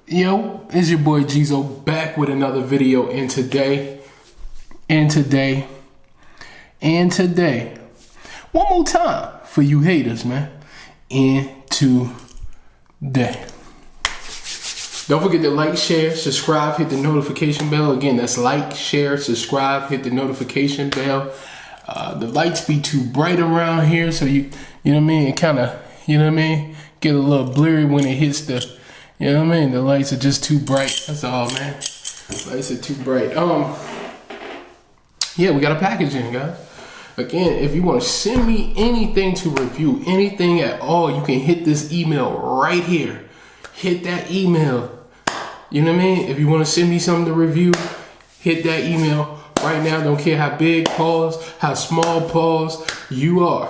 Yo, it's your boy Geezo back with another video, and today, one more time for you haters, man. And today. Don't forget to like, share, subscribe, hit the notification bell. Again, that's like, share, subscribe, hit the notification bell. The lights be too bright around here, so you know what I mean? It kind of, you know what I mean? Get a little blurry when it hits the, you know what I mean? The lights are just too bright. That's all, man. Lights are too bright. Yeah, we got a package in, guys. Again, if you want to send me anything to review, anything at all, you can hit this email right here. Hit that email. You know what I mean? If you want to send me something to review, hit that email right now. Don't care how big, pause, how small, pause you are.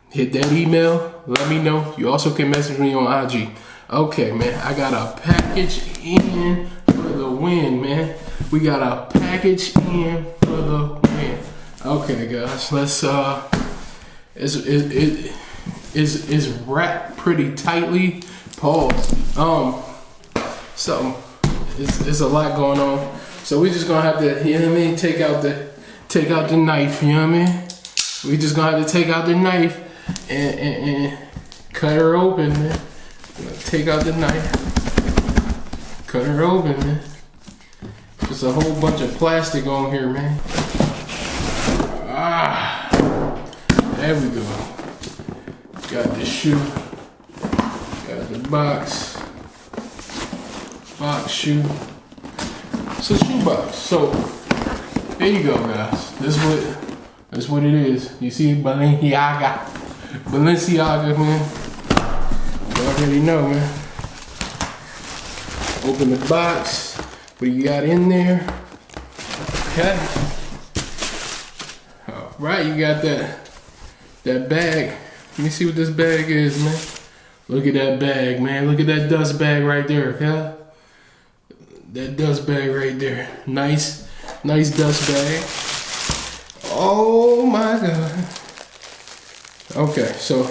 Hit that email. Let me know. You also can message me on IG. Okay, man. I got a package in for the win, man. We got a package in for the win. Okay, guys. Let's it's wrapped pretty tightly. Pause. So it's a lot going on. So we just gonna have to, you know what I mean, take out the knife, you know what I mean? We just gonna have to take out the knife and cut her open, man. Take out the knife, cut her open, man. Just a whole bunch of plastic on here, man. There we go. Got the shoe. Got the box shoe. It's a shoe box. So there you go, guys. This is what it is. You see Balenciaga, man. You already know, man. Open the box. What you got in there? Okay. All right, you got that bag. Let me see what this bag is, man. Look at that bag, man. Look at that dust bag right there, okay? That dust bag right there. Nice dust bag. Oh my God. Okay, so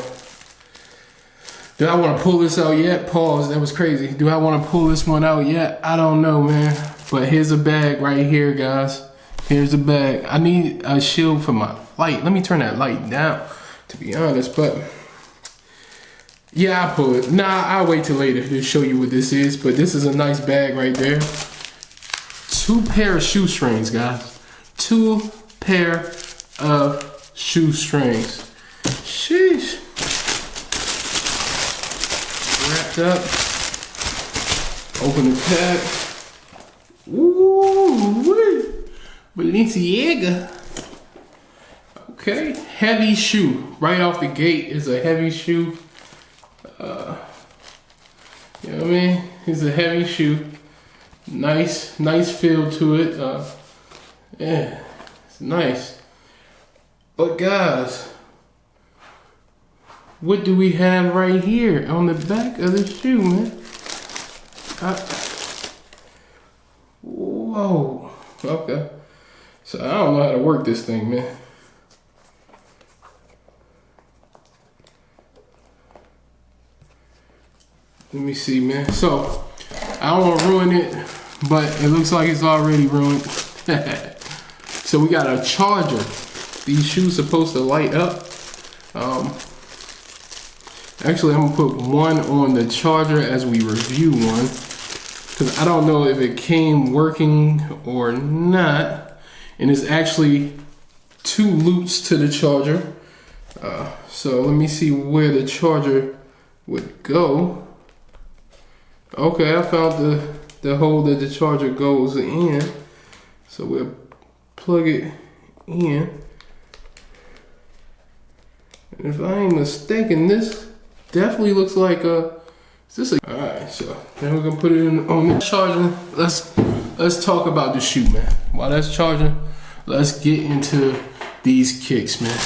do I want to pull this out yet? Pause, that was crazy. Do I want to pull this one out yet? I don't know, man. But here's a bag right here, guys. Here's a bag. I need a shield for my light. Let me turn that light down, to be honest, but yeah, I'll pull it. Nah, I'll wait till later to show you what this is, but this is a nice bag right there. 2 pair of shoestrings, guys. 2 pair of shoestrings. Sheesh. Wrapped up. Open the pack. Ooh, Balenciaga. Okay, heavy shoe. Right off the gate is a heavy shoe. You know what I mean? It's a heavy shoe. Nice feel to it. Yeah, it's nice. But guys, what do we have right here on the back of the shoe, man? Whoa. Okay. So I don't know how to work this thing, man. Let me see, man. So I don't want to ruin it, but it looks like it's already ruined. So we got a charger. These shoes supposed to light up. Actually, I'm gonna put one on the charger as we review one, because I don't know if it came working or not. And it's actually 2 loops to the charger. So let me see where the charger would go. Okay, I found the hole that the charger goes in. So we'll plug it in. And if I ain't mistaken, this definitely looks like a, is this a, alright, so then we're gonna put it in on the charger. Let's talk about the shoe, man. While that's charging, let's get into these kicks, man.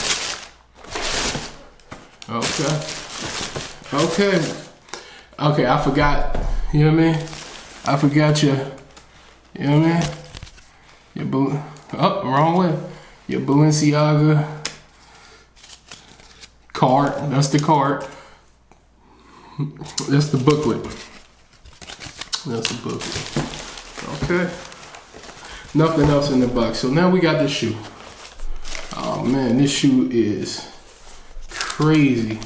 Okay, I forgot. You know what I mean? I forgot you know what I mean? Wrong way. Your Balenciaga card. That's the card. That's the booklet. That's a book. Okay. Nothing else in the box. So now we got this shoe. Oh man, this shoe is crazy.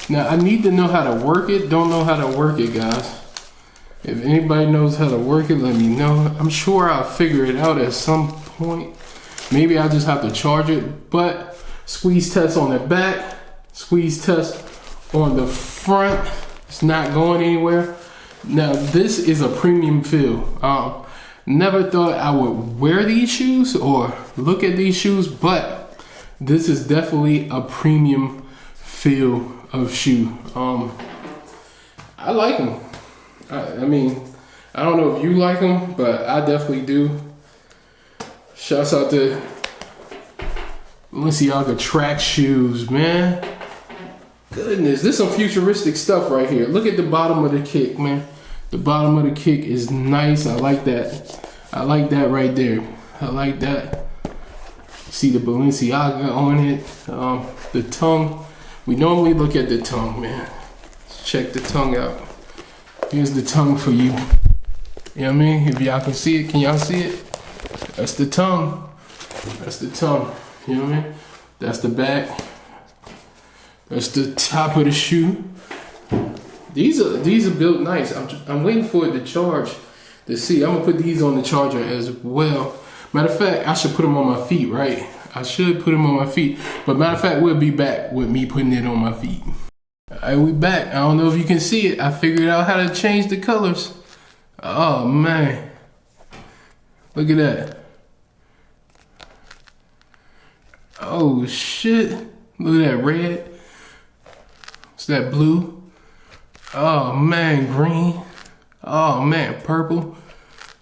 Now I need to know how to work it. Don't know how to work it, guys. If anybody knows how to work it, let me know. I'm sure I'll figure it out at some point. Maybe I just have to charge it. But squeeze test on the back, squeeze test on the front. It's not going anywhere. Now this is a premium feel. Never thought I would wear these shoes or look at these shoes, but this is definitely a premium feel of shoe. I like them. I mean, I don't know if you like them, but I definitely do. Shouts out to Balenciaga track shoes, man. Goodness, this is some futuristic stuff right here. Look at the bottom of the kick, man. The bottom of the kick is nice. I like that. I like that right there. I like that. See the Balenciaga on it. The tongue. We normally look at the tongue, man. Let's check the tongue out. Here's the tongue for you. You know what I mean? If y'all can see it, can y'all see it? That's the tongue. That's the tongue. You know what I mean? That's the back. That's the top of the shoe. These are built nice. I'm waiting for it to charge to see. I'm gonna put these on the charger as well. Matter of fact, I should put them on my feet, right? I should put them on my feet. But matter of fact, we'll be back with me putting it on my feet. All right, we back. I don't know if you can see it. I figured out how to change the colors. Oh man, look at that. Oh shit, look at that red. What's that, blue? Oh man, green. Oh man, purple.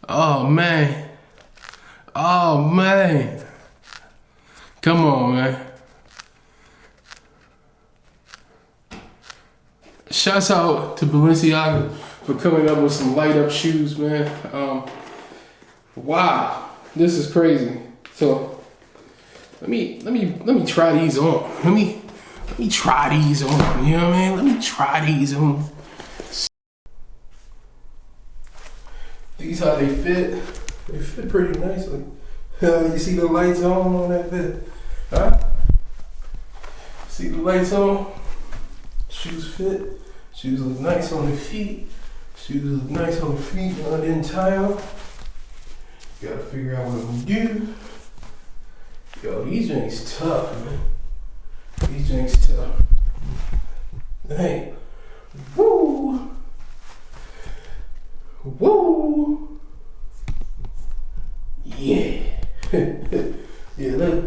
Oh man. Oh man. Come on, man. Shouts out to Balenciaga for coming up with some light up shoes, man. Wow, this is crazy. So let me try these on. Let me try these on. You know what I mean? Let me try these on. These how they fit. They fit pretty nicely. You see the lights on that fit? Huh? See the lights on? Shoes fit. Shoes look nice on the feet. Shoes look nice on the feet. I didn't tie them. Gotta figure out what I'm gonna do. Yo, these drinks tough, man. These drinks tough. Hey. Woo! Woo! Yeah. Yeah, look.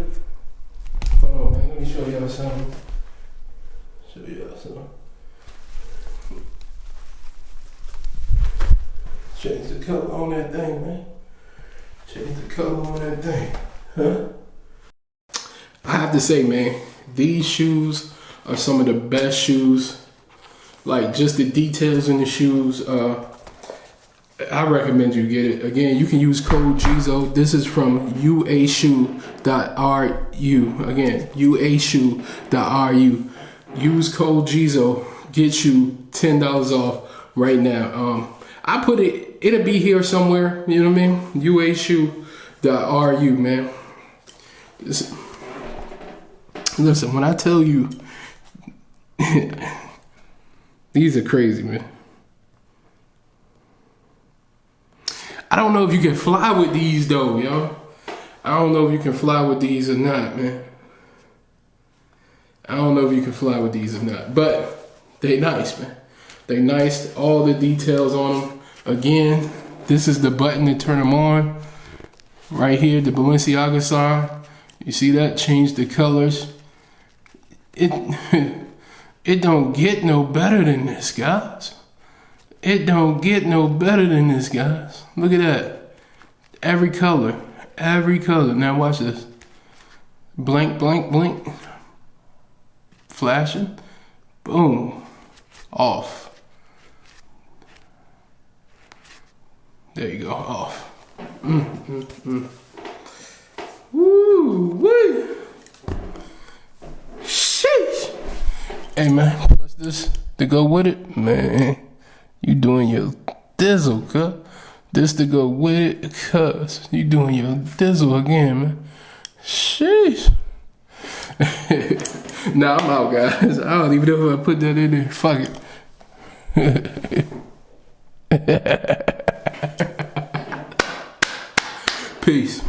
Hold on, man. Let me show y'all something. Show y'all something. Change the color on that thing, man. Change the color on that thing. Huh? I have to say, man, these shoes are some of the best shoes. Like, just the details in the shoes. I recommend you get it. Again, you can use code GEEZO. This is from uashoe.ru. Again, uashoe.ru. Use code GEEZO. Get you $10 off right now. I put it, it'll be here somewhere. You know what I mean? uashoe.ru, man. Listen, when I tell you, these are crazy, man. I don't know if you can fly with these though, yo. I don't know if you can fly with these or not, man. I don't know if you can fly with these or not, but they nice, man. They nice, all the details on them. Again, this is the button to turn them on. Right here, the Balenciaga sign. You see that? Change the colors. It don't get no better than this, guys. It don't get no better than this, guys. Look at that. Every color. Every color. Now watch this. Blink, blink, blink. Flashing. Boom. Off. There you go. Off. Woo! Woo! Sheesh! Hey man, what's this to go with it? Man, you doing your dizzle, cuz. This to go with it, cuz. You doing your dizzle again, man. Sheesh. Nah, I'm out, guys. I don't even know if I put that in there. Fuck it. Peace.